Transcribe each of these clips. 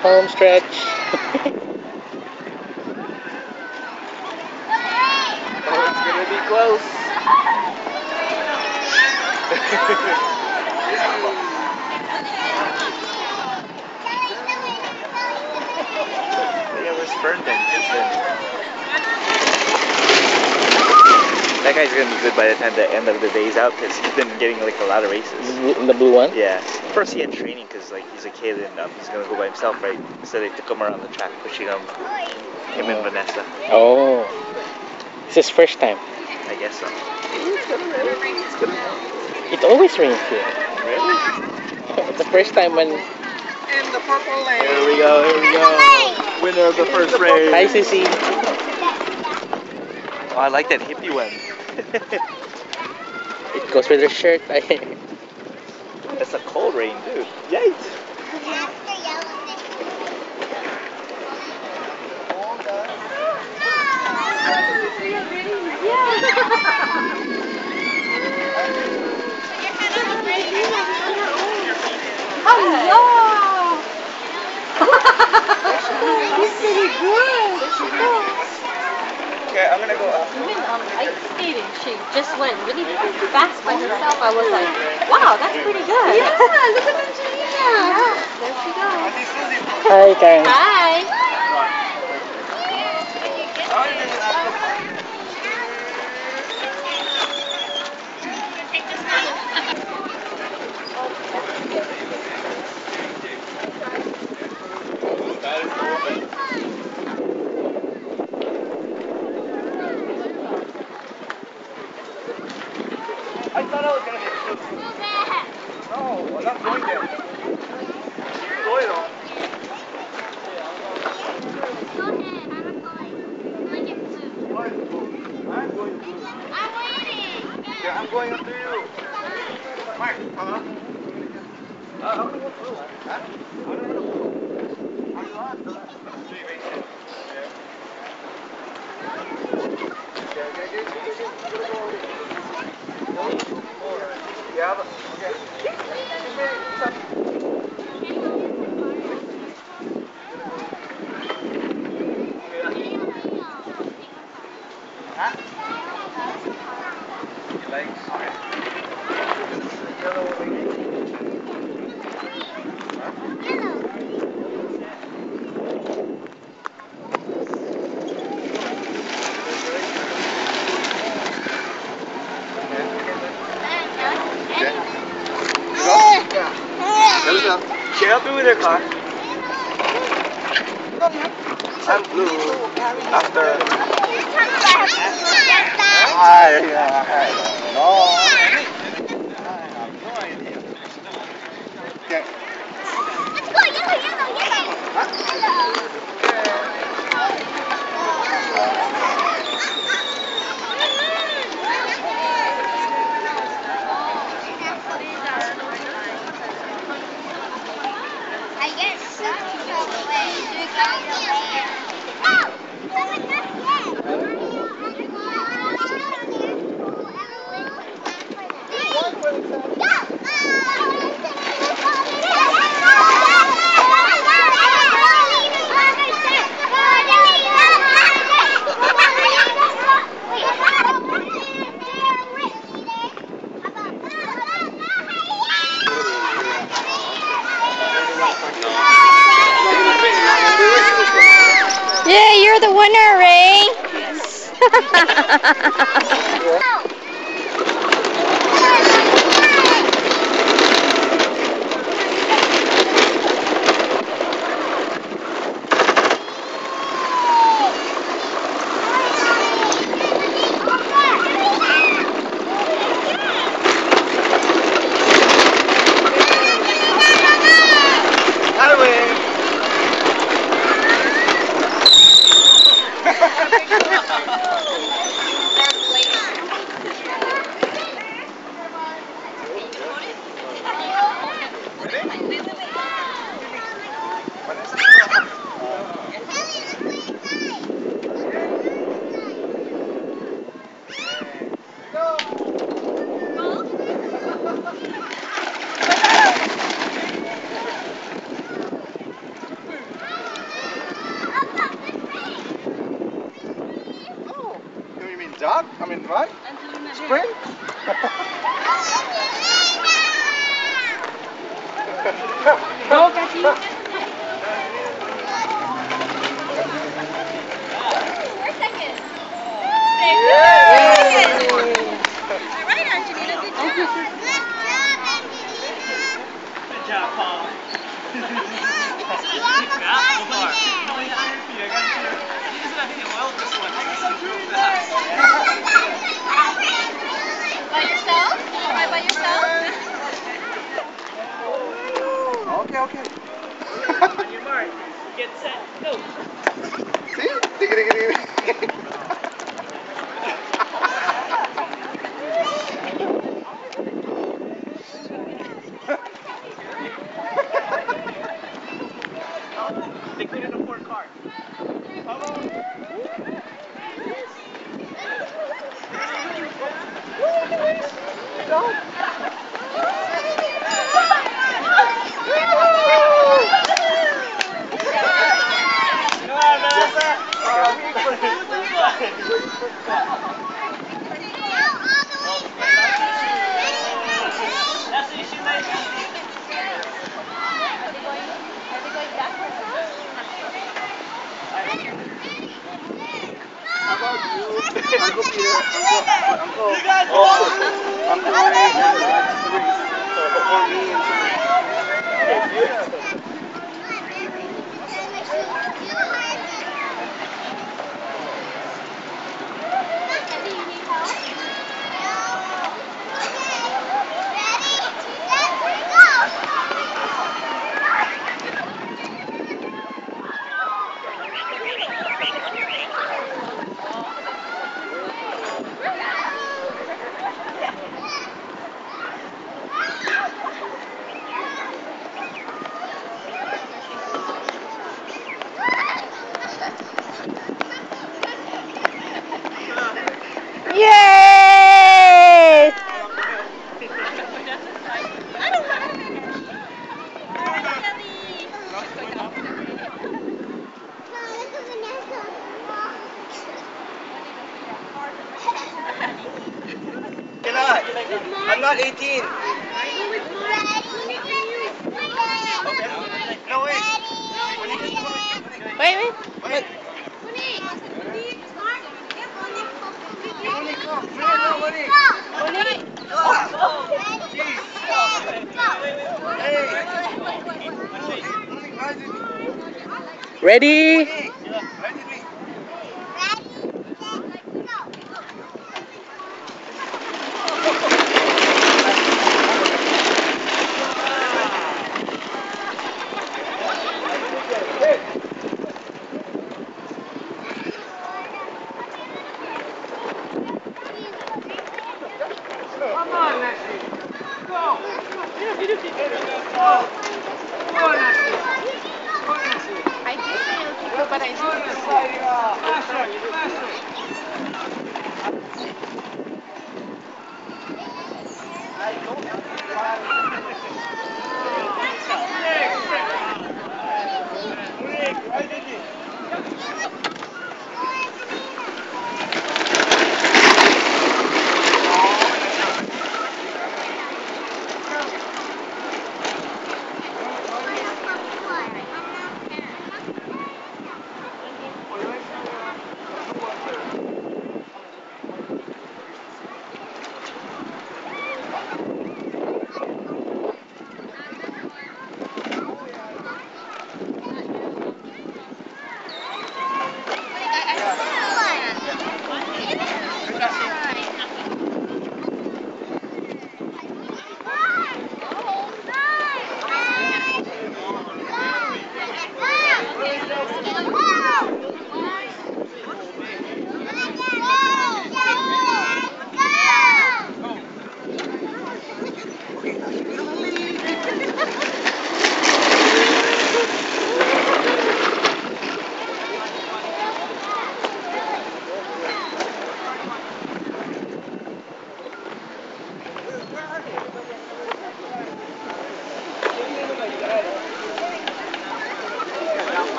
home stretch. Oh, it's gonna be close. Yeah, where's Fernton? That guy's gonna be good by the time the end of the day's out because he's been getting like a lot of races. The blue one? Yeah. First he had training because like he's a kid and he's gonna go by himself, right? So they took him around the track, pushing him and Vanessa. Oh, it's his first time. I guess so. It always rains here. Really? The first time when. In the purple lane. Here we go. Here we go. Winner of the first race. Hi, Sissy. Oh, I like that hippie one. It goes with her shirt. That's a cold rain, dude. Yikes. Hello! He's pretty good. Okay, I'm gonna go up. Even ice skating, she just went really fast by herself. I was like, wow, that's pretty good. Yeah, look at Angelina. Yeah, there she goes. Hi, Karen. Hi. I thought I was gonna hit you. No, I'm not going there. Go ahead, though. I'm going to. Yeah, I'm going after you. Mark, huh? I'm gonna go through. Huh? I'm gonna go through. I'm not. Yeah, but okay. Huh? You like? Can I help you with your car? I'm blue. After. Okay. Yeah, you're the winner, Ray. Jog? I mean, run? Sprint? Go, Becky. We're second. All right, Angelina, good job. Good job, Paul. By yourself? By yourself? Okay, okay. On your mark, get set, go. See? Dig it, dig it, dig it. They couldn't afford cars. Are they going backwards now? How about you? Uncle Peter, Uncle You guys Uncle Ray and Therese. Or me and Therese. Eddie, you need help? Yes! Cannot. I'm not 18. No, wait. Wait. Ready? Come on, Nessie. Go. Go, Nessie. Go, Nessie. I did say it'll keep you, but I Go, didn't. Nessie. Faster.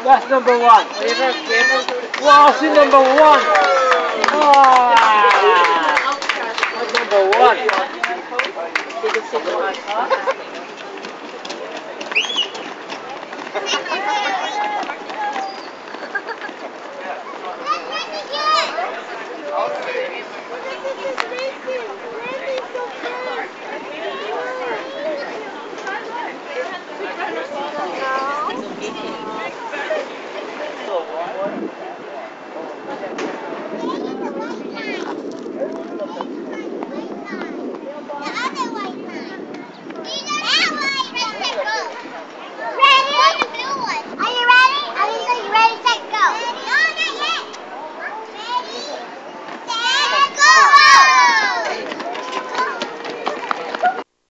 That's number one. Wow, see number one. That's number one. Did you see the